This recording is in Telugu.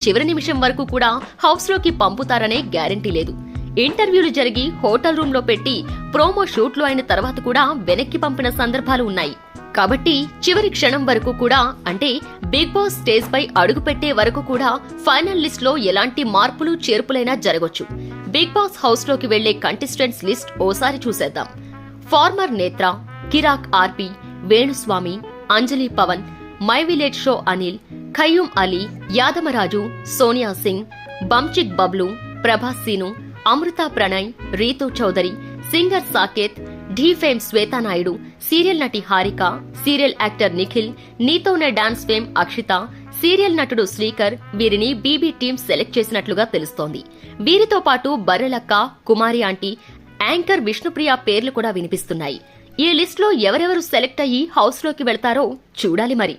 చివరి నిమిషం వరకు కూడా హౌస్ లోకి పంపుతారనే గ్యారెంటీ లేదు. ఇంటర్వ్యూలు జరిగి హోటల్ రూమ్ లో పెట్టి ప్రోమో షూట్లు అయిన తర్వాత కూడా వెనక్కి పంపిన సందర్భాలు ఉన్నాయి. కాబట్టి చివరి క్షణం వరకు కూడా, అంటే బిగ్ బాస్ స్టేజ్ పై అడుగు పెట్టే వరకు కూడా ఫైనల్ లిస్ట్ లో ఎలాంటి మార్పులు చేర్పులైనా జరగొచ్చు. బిగ్ బాస్ హౌస్ లోకి వెళ్లే కంటెస్టెంట్స్ లిస్ట్ ఓసారి చూసేద్దాం. Farmer Netra, Kiraak RP, Venuswamy, Anjali Pavan, my village show Anil, Khayyum Ali, Yadamaraju, Sonia Singh, Bunchik Bablu, Prabhas Seenu, Amrutha Pranay, Ritu Chowdary, singer Saketh, Dhee fame Shweta Naidu, serial నటి హారిక, సీరియల్ యాక్టర్ నిఖిల్, నీతోనే డాన్స్ ఫేమ్ అక్షిత, సీరియల్ నటుడు శ్రీకర్ వీరిని బీబీ టీమ్ సెలెక్ట్ చేసినట్లుగా తెలుస్తోంది. వీరితో పాటు బర్రెలక్క, కుమారి ఆంటీ, యాంకర్ విష్ణుప్రియ పేర్లు కూడా వినిపిస్తున్నాయి. ఈ లిస్ట్ లో ఎవరెవరు సెలెక్ట్ అయ్యి హౌస్ లోకి వెళ్తారో చూడాలి మరి.